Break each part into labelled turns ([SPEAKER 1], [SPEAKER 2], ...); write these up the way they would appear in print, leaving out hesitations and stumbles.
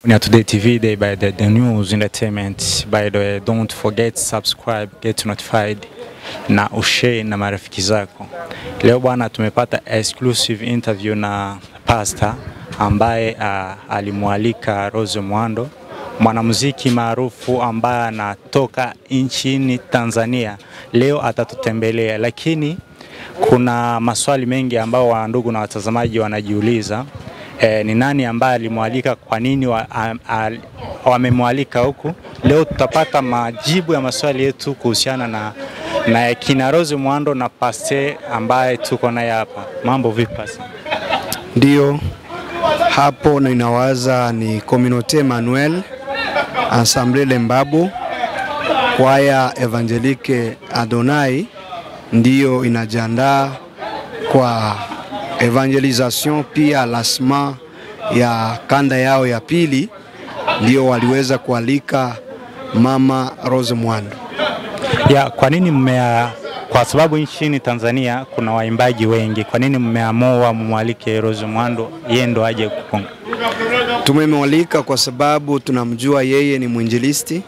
[SPEAKER 1] Bunia Today TV, day by the news, entertainment. By the way, don't forget subscribe, get notified na ushare na marafiki zako. Leo bwana tumepata exclusive interview na pastor ambaye alimualika Rose Muhando, mwanamuziki maarufu ambaye anatoka nchini Tanzania. Leo atatutembelea, lakini kuna maswali mengi ambao wa ndugu na watazamaji wanajiuliza. Ni nani ambaye alimualika, kwa nini wamemwalika huku? Leo tutapata majibu ya maswali yetu kuhusiana na kina Rose Muhando na pastor ambaye tuko naye hapa. Mambo vipi pastor?
[SPEAKER 2] Ndio hapo ninawaza ni Communauté Emmanuel, Ensemble Lembabu, Kwaya Evangelique Adonai ndio inajiandaa kwa evangelisation, pia lancement ya kanda yao ya pili. Ndio waliweza kualika mama Rose Muhando.
[SPEAKER 1] Kwa nini kwa sababu nchini Tanzania kuna waimbaji wengi, kwa nini mmeamua mumwalike Rose Muhando yeye ndo aje kukonga?
[SPEAKER 2] Tumemwalika kwa sababu tunamjua yeye ni mwinjilisti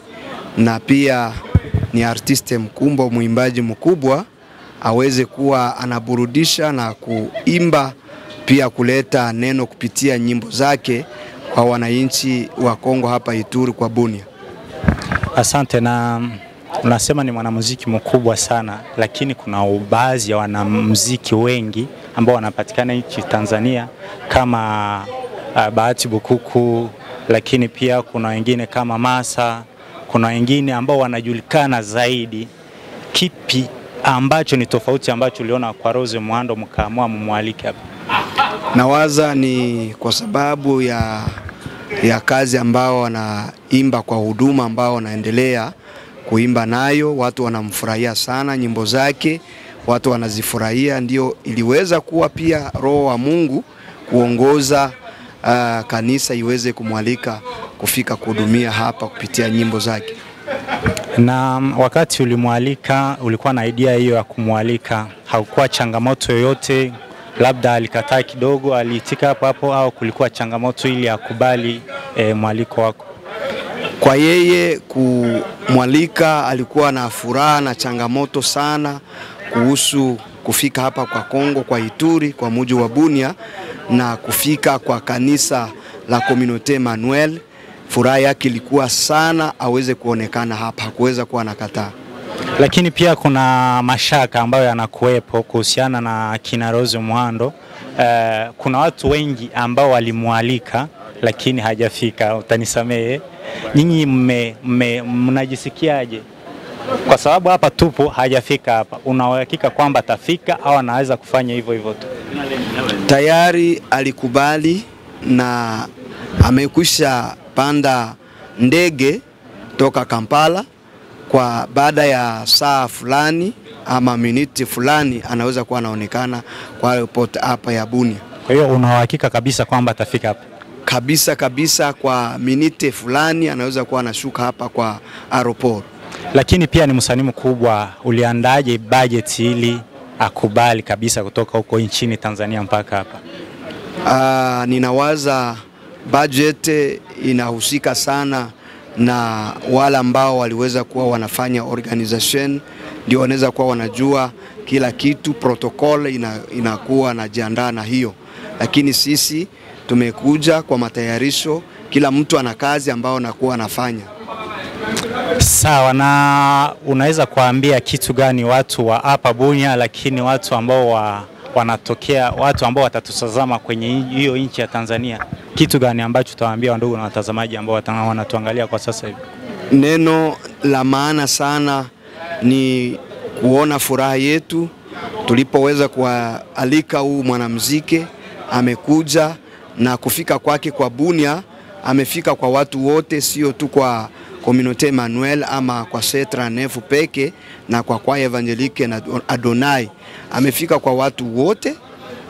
[SPEAKER 2] na pia ni artiste mkubwa, muimbaji mkubwa, aweze kuwa anaburudisha na kuimba, pia kuleta neno kupitia nyimbo zake kwa wananchi wa Kongo hapa Ituri kwa Bunia.
[SPEAKER 1] Asante. Na unasema ni mwanamuziki mkubwa sana, lakini kuna baadhi ya wanamuziki wengi ambao wanapatikana nchi Tanzania kama Bahati Bukuku, lakini pia kuna wengine kama Masa, kuna wengine ambao wanajulikana zaidi. Kipi ambacho ni tofauti ambacho uliona kwa Rose Muhando mkaamua mumwalike hapa?
[SPEAKER 2] Nawaza ni kwa sababu ya kazi ambao wanaimba kwa huduma ambao wanaendelea kuimba nayo, watu wanamfurahia sana nyimbo zake, watu wanazifurahia. Ndio iliweza kuwa pia roho wa Mungu kuongoza kanisa iweze kumwalika kufika kuhudumia hapa kupitia nyimbo zake.
[SPEAKER 1] Na wakati ulimwalika, ulikuwa na idea hiyo ya kumwalika, haukuwa changamoto yoyote? Labda alikataa kidogo, aliitika hapo au kulikuwa changamoto ili akubali mwaliko wako?
[SPEAKER 2] Kwa yeye kumwalika alikuwa na furaha na changamoto sana kuhusu kufika hapa kwa Kongo, kwa Ituri, kwa mji wa Bunia, na kufika kwa kanisa la Communauté Emmanuel. Furaha yake ilikuwa sana aweze kuonekana hapa, hakuweza kuwa nakataa.
[SPEAKER 1] Lakini pia kuna mashaka ambayo yanakuepo kuhusiana na kina Rose Muhando. Kuna watu wengi ambao walimualika lakini hajafika, utanisamehe. Nyinyi mnajisikiaje? Kwa sababu hapa tupo hajafika hapa. Una uhakika kwamba atafika au anaweza kufanya hivyo hivyo tu?
[SPEAKER 2] Tayari alikubali na amekwisha panda ndege toka Kampala. Kwa baada ya saa fulani ama minute fulani anaweza kuwa anaonekana kwa airport hapa ya Bunia.
[SPEAKER 1] Kwa hiyo una uhakika kabisa kwamba atafika hapa?
[SPEAKER 2] Kabisa, kwa minute fulani anaweza kuwa anashuka hapa kwa airport.
[SPEAKER 1] Lakini pia ni msanii mkubwa, uliandaje budget ili akubali kabisa kutoka huko nchini Tanzania mpaka hapa?
[SPEAKER 2] Ninawaza budget inahusika sana na wale ambao waliweza kuwa wanafanya organization, ndio wanaweza kuwa wanajua kila kitu, protocol inakuwa na jiandaa na hiyo. Lakini sisi tumekuja kwa matayarisho, kila mtu ana kazi ambao anakuwa anafanya.
[SPEAKER 1] Sawa. Na unaweza kuambia kitu gani watu wa hapa Bunia, lakini watu ambao wanatokea, watu ambao watatutazama kwenye hiyo nchi ya Tanzania, kitu gani ambacho utawaambia ndugu na watazamaji ambao wanatuangalia kwa sasa hivi?
[SPEAKER 2] Neno la maana sana ni kuona furaha yetu tulipoweza kualika huu mwanamuziki. Amekuja na kufika kwake kwa Bunia, amefika kwa watu wote, sio tu kwa Communauté Emmanuel ama kwa Setra Nefu peke na kwa Kwaya Evangelique Adonai. Amefika kwa watu wote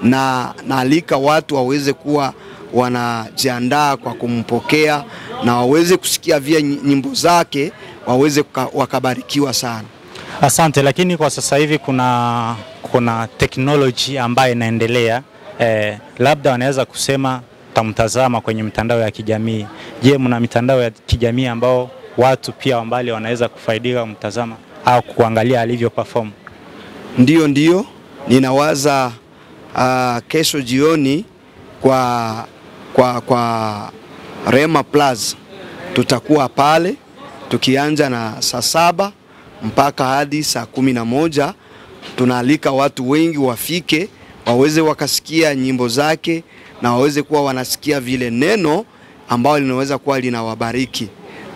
[SPEAKER 2] na naalika watu waweze kuwa wanajiandaa kwa kumpokea na waweze kusikia via nyimbo zake, waweze wakabarikiwa sana.
[SPEAKER 1] Asante. Lakini kwa sasa hivi kuna technology ambayo inaendelea, labda wanaweza kusema watamtazama kwenye mitandao ya kijamii. Je, mna mitandao ya kijamii ambao watu pia mbali wanaweza kufaidika kumtazama au kuangalia alivyo perform?
[SPEAKER 2] Ndio, ninawaza kesho jioni kwa Rema Plaza tutakuwa pale tukianza na saa 7 mpaka hadi saa 11. Tunaalika watu wengi wafike waweze wakasikia nyimbo zake na waweze kuwa wanasikia vile neno ambao linaweza kuwa linawabariki.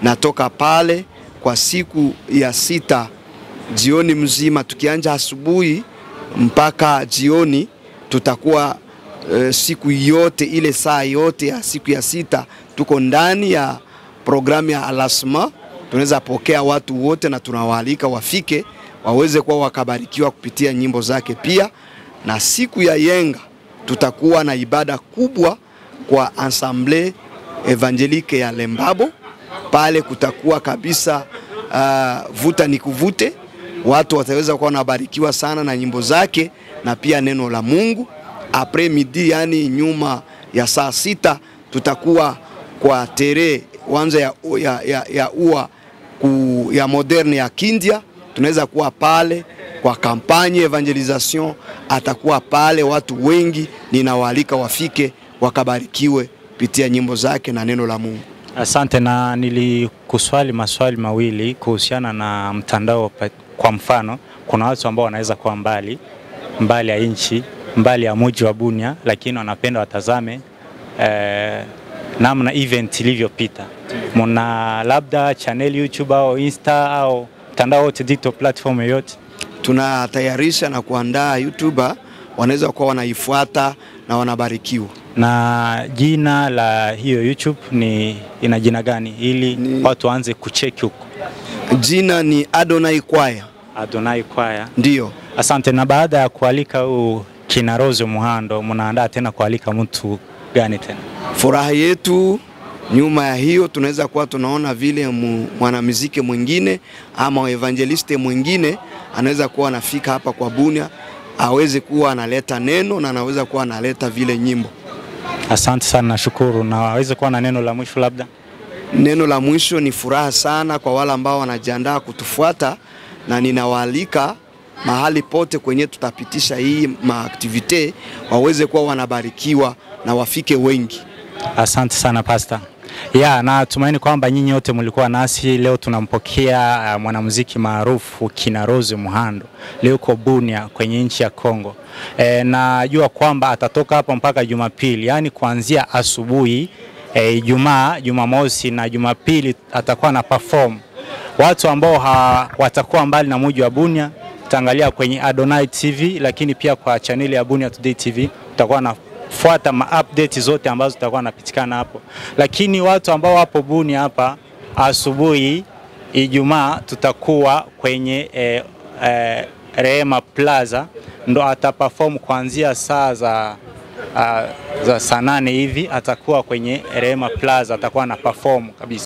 [SPEAKER 2] Natoka pale kwa siku ya 6 jioni mzima, tukianza asubuhi mpaka jioni, tutakuwa siku yote ile saa yote ya siku ya 6 tuko ndani ya programu ya Alasma. Tunaweza pokea watu wote na tunawaalika wafike waweze kuwa wakabarikiwa kupitia nyimbo zake pia. Na siku ya Yenga tutakuwa na ibada kubwa kwa Ensemble Evangelique ya Lembabo. Pale kutakuwa kabisa vuta ni kuvute. Watu wataweza kuwa wanabarikiwa sana na nyimbo zake na pia neno la Mungu. Après midi, yani nyuma ya saa 6, tutakuwa kwa tere wanza ya moderne ya Kindia. Tunaweza kuwa pale kwa kampanye evangelisation, atakuwa pale watu wengi, ninawaalika wafike wakabarikiwe kupitia nyimbo zake na neno la Mungu.
[SPEAKER 1] Asante. Na nilikuswali maswali mawili kuhusiana na mtandao. Kwa mfano, kuna watu ambao wanaweza kuwa mbali ya nchi, mbali ya mji wa Bunia, lakini wanapenda watazame namna event ilivyopita. Muna labda channel YouTube au Insta au mtandao wote digital platform yote?
[SPEAKER 2] Tunatayarisha na kuandaa YouTuber wanaweza kuwa wanaifuata na wanabarikiwa.
[SPEAKER 1] Na jina la hiyo YouTube ina jina gani ili watu waanze kucheki huko?
[SPEAKER 2] Jina ni Adonai Choir.
[SPEAKER 1] Adonai Choir.
[SPEAKER 2] Ndio.
[SPEAKER 1] Asante. Na baada ya kualika kina Rose Muhando, mnaandaa tena kualika mtu gani tena?
[SPEAKER 2] Furaha yetu nyuma ya hiyo, tunaweza kuwa tunaona vile mwanamuziki mwingine ama evangeliste mwingine anaweza kuwa anafika hapa kwa Bunia, aweze kuwa analeta neno na anaweza kuwa analeta vile nyimbo.
[SPEAKER 1] Asante sana, nashukuru. Na aweze kuwa na neno la mwisho labda?
[SPEAKER 2] Neno la mwisho ni furaha sana kwa wale ambao wanajiandaa kutufuata, na ninawaalika mahali pote kwenye tutapitisha hii maaktivite waweze kuwa wanabarikiwa na wafike wengi.
[SPEAKER 1] Asante sana Pastor. Na tumaini kwamba nyinyi wote mlikuwa nasi. Leo tunampokea mwanamuziki maarufu kina Rose Muhando. Leo uko Bunia kwenye nchi ya Kongo. Najua kwamba atatoka hapa mpaka Jumapili, yani kuanzia asubuhi Ijumaa, Jumamosi na Jumapili atakuwa na perform. Watu ambao watakuwa mbali na mji wa Bunia, tutaangalia kwenye Adonai TV, lakini pia kwa channel ya Bunia Today TV tutakuwa na fuata ma-update zote ambazo tutakuwa napitikana hapo. Lakini watu ambao wapo Bunia hapa, asubuhi Ijumaa tutakuwa kwenye Rema Plaza, ndo ataperform kuanzia saa za saa 8 hivi, atakuwa kwenye Rema Plaza, atakuwa na perform kabisa.